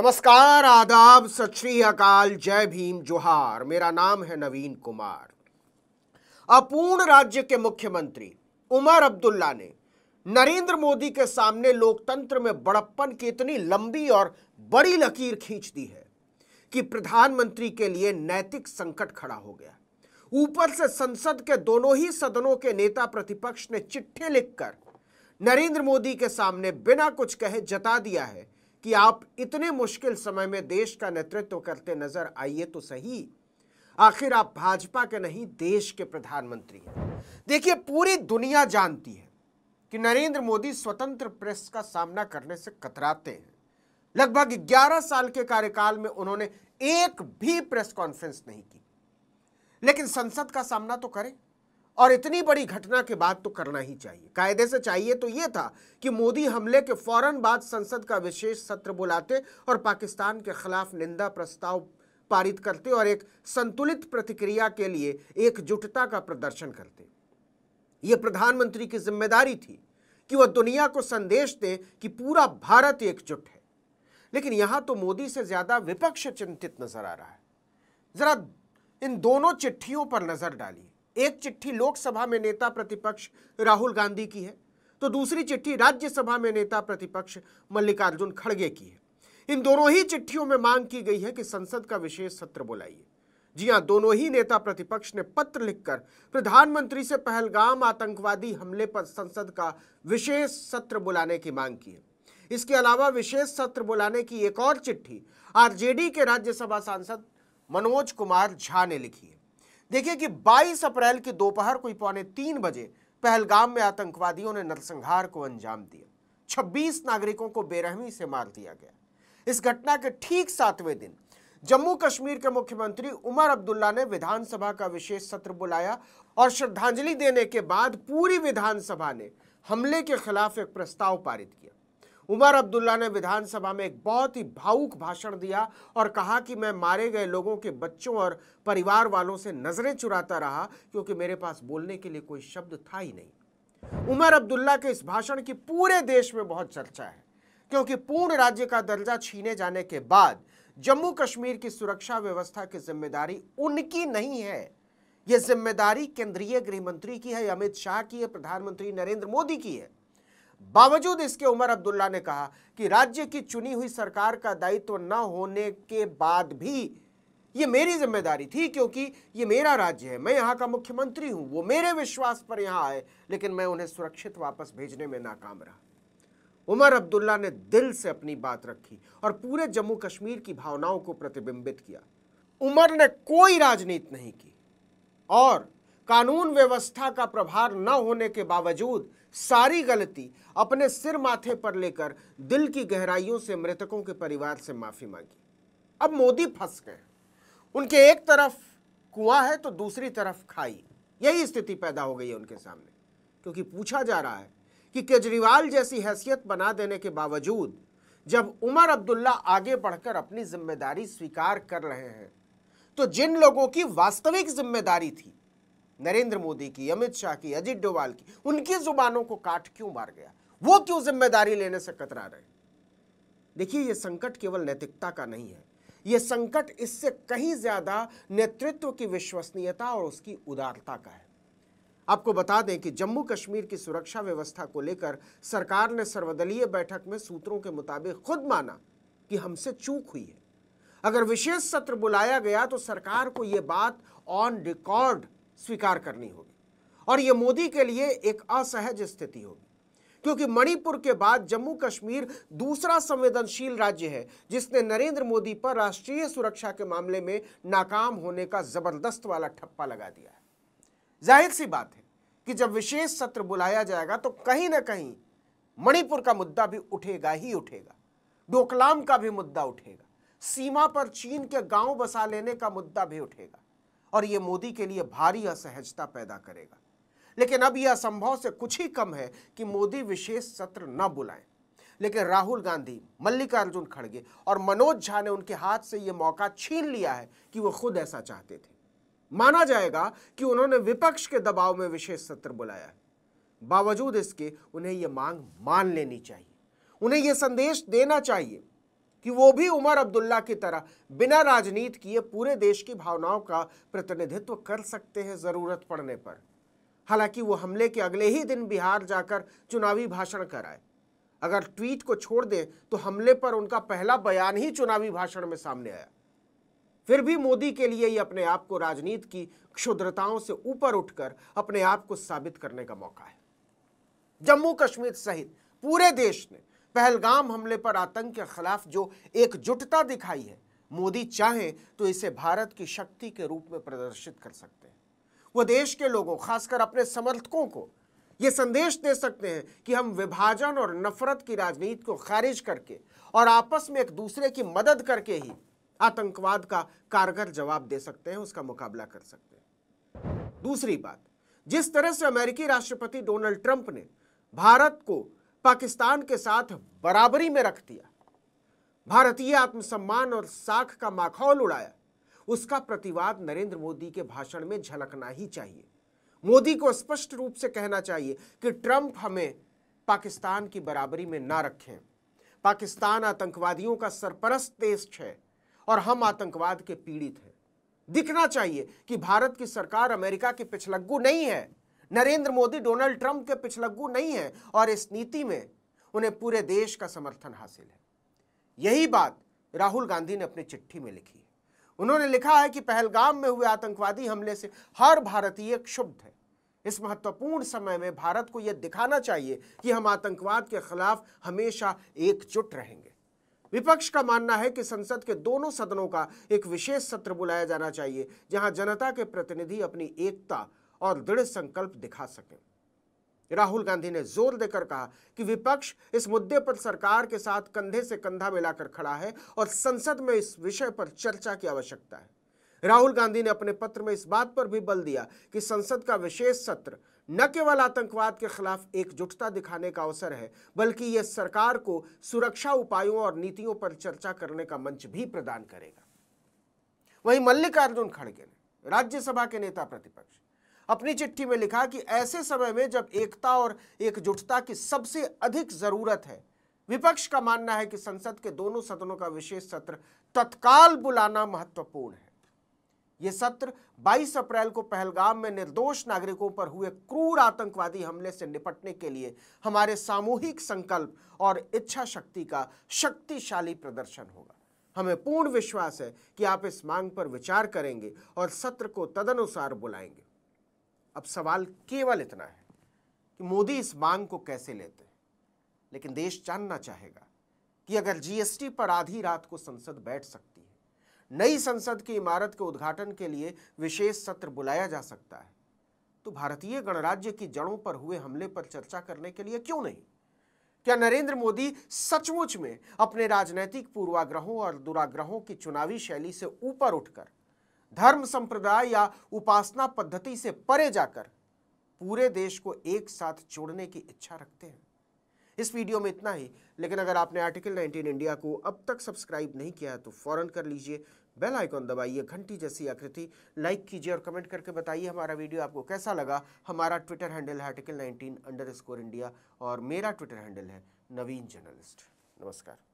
नमस्कार, आदाब, सत श्री अकाल, जय भीम, जोहार। मेरा नाम है नवीन कुमार। अपूर्ण राज्य के मुख्यमंत्री उमर अब्दुल्ला ने नरेंद्र मोदी के सामने लोकतंत्र में बड़प्पन की इतनी लंबी और बड़ी लकीर खींच दी है कि प्रधानमंत्री के लिए नैतिक संकट खड़ा हो गया। ऊपर से संसद के दोनों ही सदनों के नेता प्रतिपक्ष ने चिट्ठी लिखकर नरेंद्र मोदी के सामने बिना कुछ कहे जता दिया है कि आप इतने मुश्किल समय में देश का नेतृत्व करते नजर आइए तो सही। आखिर आप भाजपा के नहीं, देश के प्रधानमंत्री हैं। देखिए, पूरी दुनिया जानती है कि नरेंद्र मोदी स्वतंत्र प्रेस का सामना करने से कतराते हैं। लगभग 11 साल के कार्यकाल में उन्होंने एक भी प्रेस कॉन्फ्रेंस नहीं की, लेकिन संसद का सामना तो करें, और इतनी बड़ी घटना के बाद तो करना ही चाहिए। कायदे से चाहिए तो यह था कि मोदी हमले के फौरन बाद संसद का विशेष सत्र बुलाते और पाकिस्तान के खिलाफ निंदा प्रस्ताव पारित करते और एक संतुलित प्रतिक्रिया के लिए एकजुटता का प्रदर्शन करते। यह प्रधानमंत्री की जिम्मेदारी थी कि वह दुनिया को संदेश दे कि पूरा भारत एकजुट है। लेकिन यहां तो मोदी से ज्यादा विपक्ष चिंतित नजर आ रहा है। जरा इन दोनों चिट्ठियों पर नजर डालिए। एक चिट्ठी लोकसभा में नेता प्रतिपक्ष राहुल गांधी की है, तो दूसरी चिट्ठी राज्यसभा में नेता प्रतिपक्ष मल्लिकार्जुन खड़गे की है। इन दोनों ही चिट्ठियों में मांग की गई है कि संसद का विशेष सत्र बुलाइए। जी हां, दोनों ही नेता प्रतिपक्ष ने पत्र लिखकर प्रधानमंत्री से पहलगाम आतंकवादी हमले पर संसद का विशेष सत्र बुलाने की मांग की है। इसके अलावा विशेष सत्र बुलाने की एक और चिट्ठी आरजेडी के राज्यसभा सांसद मनोज कुमार झा ने लिखी है। देखिए कि 22 अप्रैल की दोपहर कोई 2:45 बजे पहलगाम में आतंकवादियों ने नरसंहार को अंजाम दिया। 26 नागरिकों को बेरहमी से मार दिया गया। इस घटना के ठीक 7वें दिन जम्मू कश्मीर के मुख्यमंत्री उमर अब्दुल्ला ने विधानसभा का विशेष सत्र बुलाया और श्रद्धांजलि देने के बाद पूरी विधानसभा ने हमले के खिलाफ एक प्रस्ताव पारित किया। उमर अब्दुल्ला ने विधानसभा में एक बहुत ही भावुक भाषण दिया और कहा कि मैं मारे गए लोगों के बच्चों और परिवार वालों से नजरें चुराता रहा क्योंकि मेरे पास बोलने के लिए कोई शब्द था ही नहीं। उमर अब्दुल्ला के इस भाषण की पूरे देश में बहुत चर्चा है, क्योंकि पूर्ण राज्य का दर्जा छीने जाने के बाद जम्मू कश्मीर की सुरक्षा व्यवस्था की जिम्मेदारी उनकी नहीं है। यह जिम्मेदारी केंद्रीय गृह मंत्री की है, अमित शाह की है, प्रधानमंत्री नरेंद्र मोदी की है। बावजूद इसके उमर अब्दुल्ला ने कहा कि राज्य की चुनी हुई सरकार का दायित्व न होने के बाद भी ये मेरी जिम्मेदारी थी, क्योंकि ये मेरा राज्य है, मैं यहाँ का मुख्यमंत्री हूं। वो मेरे विश्वास पर यहाँ आए, लेकिन मैं उन्हें सुरक्षित वापस भेजने में नाकाम रहा। उमर अब्दुल्ला ने दिल से अपनी बात रखी और पूरे जम्मू कश्मीर की भावनाओं को प्रतिबिंबित किया। उमर ने कोई राजनीति नहीं की और कानून व्यवस्था का प्रभार न होने के बावजूद सारी गलती अपने सिर माथे पर लेकर दिल की गहराइयों से मृतकों के परिवार से माफी मांगी। अब मोदी फंस गए। उनके एक तरफ कुआं है तो दूसरी तरफ खाई। यही स्थिति पैदा हो गई है उनके सामने, क्योंकि पूछा जा रहा है कि केजरीवाल जैसी हैसियत बना देने के बावजूद जब उमर अब्दुल्ला आगे बढ़कर अपनी जिम्मेदारी स्वीकार कर रहे हैं, तो जिन लोगों की वास्तविक जिम्मेदारी थी, नरेंद्र मोदी की, अमित शाह की, अजित डोभाल की, उनकी जुबानों को काट क्यों मार गया? वो क्यों जिम्मेदारी लेने से कतरा रहे? देखिए, यह संकट केवल नैतिकता का नहीं है, यह संकट इससे कहीं ज्यादा नेतृत्व की विश्वसनीयता और उसकी उदारता का है। आपको बता दें कि जम्मू कश्मीर की सुरक्षा व्यवस्था को लेकर सरकार ने सर्वदलीय बैठक में सूत्रों के मुताबिक खुद माना कि हमसे चूक हुई है। अगर विशेष सत्र बुलाया गया तो सरकार को यह बात ऑन रिकॉर्ड स्वीकार करनी होगी, और यह मोदी के लिए एक असहज स्थिति होगी, क्योंकि मणिपुर के बाद जम्मू कश्मीर दूसरा संवेदनशील राज्य है जिसने नरेंद्र मोदी पर राष्ट्रीय सुरक्षा के मामले में नाकाम होने का जबरदस्त वाला ठप्पा लगा दिया है। जाहिर सी बात है कि जब विशेष सत्र बुलाया जाएगा तो कहीं ना कहीं मणिपुर का मुद्दा भी उठेगा ही उठेगा, डोकलाम का भी मुद्दा उठेगा, सीमा पर चीन के गांव बसा लेने का मुद्दा भी उठेगा, और यह मोदी के लिए भारी असहजता पैदा करेगा। लेकिन अब यह असंभव से कुछ ही कम है कि मोदी विशेष सत्र न बुलाएं, लेकिन राहुल गांधी, मल्लिकार्जुन खड़गे और मनोज झा ने उनके हाथ से यह मौका छीन लिया है कि वो खुद ऐसा चाहते थे। माना जाएगा कि उन्होंने विपक्ष के दबाव में विशेष सत्र बुलाया है। बावजूद इसके उन्हें यह मांग मान लेनी चाहिए। उन्हें यह संदेश देना चाहिए कि वो भी उमर अब्दुल्ला की तरह बिना राजनीति किए पूरे देश की भावनाओं का प्रतिनिधित्व कर सकते हैं जरूरत पड़ने पर। हालांकि वो हमले के अगले ही दिन बिहार जाकर चुनावी भाषण कराए। अगर ट्वीट को छोड़ दें तो हमले पर उनका पहला बयान ही चुनावी भाषण में सामने आया। फिर भी मोदी के लिए ये अपने आप को राजनीति की क्षुद्रताओं से ऊपर उठकर अपने आप को साबित करने का मौका है। जम्मू कश्मीर सहित पूरे देश ने पहलगाम हमले पर आतंक के खिलाफ जो एकजुटता दिखाई है, मोदी चाहें तो इसे भारत की शक्ति के रूप में प्रदर्शित कर सकते हैं। वो देश के लोगों, खासकर अपने समर्थकों को ये संदेश दे सकते हैं कि हम विभाजन और नफरत की राजनीति को खारिज करके और आपस में एक दूसरे की मदद करके ही आतंकवाद का कारगर जवाब दे सकते हैं, उसका मुकाबला कर सकते हैं। दूसरी बात, जिस तरह से अमेरिकी राष्ट्रपति डोनाल्ड ट्रंप ने भारत को पाकिस्तान के साथ बराबरी में रख दिया, भारतीय आत्मसम्मान और साख का माखौल उड़ाया, उसका प्रतिवाद नरेंद्र मोदी के भाषण में झलकना ही चाहिए। मोदी को स्पष्ट रूप से कहना चाहिए कि ट्रंप हमें पाकिस्तान की बराबरी में ना रखें। पाकिस्तान आतंकवादियों का सरपरस्त देश है और हम आतंकवाद के पीड़ित हैं। दिखना चाहिए कि भारत की सरकार अमेरिका की पिछलग्गू नहीं है, नरेंद्र मोदी डोनाल्ड ट्रंप के पिछलग्गू नहीं है और इस नीति में उन्हें पूरे देश का समर्थन हासिल है। यही बात राहुल गांधी ने अपनी चिट्ठी में लिखी है। उन्होंने लिखा है कि पहलगाम में हुए आतंकवादी हमले से हर भारतीय क्षुब्ध है। इस महत्वपूर्ण समय में भारत को यह दिखाना चाहिए कि हम आतंकवाद के खिलाफ हमेशा एकजुट रहेंगे। विपक्ष का मानना है कि संसद के दोनों सदनों का एक विशेष सत्र बुलाया जाना चाहिए, जहां जनता के प्रतिनिधि अपनी एकता और दृढ़ संकल्प दिखा सकें। राहुल गांधी ने जोर देकर कहा कि विपक्ष इस मुद्दे पर सरकार के साथ कंधे से कंधा मिलाकर खड़ा है और संसद में इस विषय पर चर्चा की आवश्यकता है। राहुल गांधी ने अपने पत्र में इस बात पर भी बल दिया कि संसद का विशेष सत्र न केवल आतंकवाद के खिलाफ एकजुटता दिखाने का अवसर है, बल्कि यह सरकार को सुरक्षा उपायों और नीतियों पर चर्चा करने का मंच भी प्रदान करेगा। वहीं मल्लिकार्जुन खड़गे ने, राज्यसभा के नेता प्रतिपक्ष, अपनी चिट्ठी में लिखा कि ऐसे समय में जब एकता और एकजुटता की सबसे अधिक जरूरत है, विपक्ष का मानना है कि संसद के दोनों सदनों का विशेष सत्र तत्काल बुलाना महत्वपूर्ण है। यह सत्र 22 अप्रैल को पहलगाम में निर्दोष नागरिकों पर हुए क्रूर आतंकवादी हमले से निपटने के लिए हमारे सामूहिक संकल्प और इच्छा शक्ति का शक्तिशाली प्रदर्शन होगा। हमें पूर्ण विश्वास है कि आप इस मांग पर विचार करेंगे और सत्र को तदनुसार बुलाएंगे। अब सवाल केवल इतना है कि मोदी इस मांग को कैसे लेते हैं, लेकिन देश जानना चाहेगा कि अगर जीएसटी पर आधी रात को संसद बैठ सकती है, नई संसद की इमारत के उद्घाटन के लिए विशेष सत्र बुलाया जा सकता है, तो भारतीय गणराज्य की जड़ों पर हुए हमले पर चर्चा करने के लिए क्यों नहीं? क्या नरेंद्र मोदी सचमुच में अपने राजनीतिक पूर्वाग्रहों और दुराग्रहों की चुनावी शैली से ऊपर उठकर धर्म संप्रदाय या उपासना पद्धति से परे जाकर पूरे देश को एक साथ जोड़ने की इच्छा रखते हैं? इस वीडियो में इतना ही, लेकिन अगर आपने आर्टिकल 19 इंडिया को अब तक सब्सक्राइब नहीं किया है तो फौरन कर लीजिए, बेल आइकॉन दबाइए, घंटी जैसी आकृति लाइक कीजिए और कमेंट करके बताइए हमारा वीडियो आपको कैसा लगा। हमारा ट्विटर हैंडल है article19_India और मेरा ट्विटर हैंडल है नवीन जर्नलिस्ट। नमस्कार।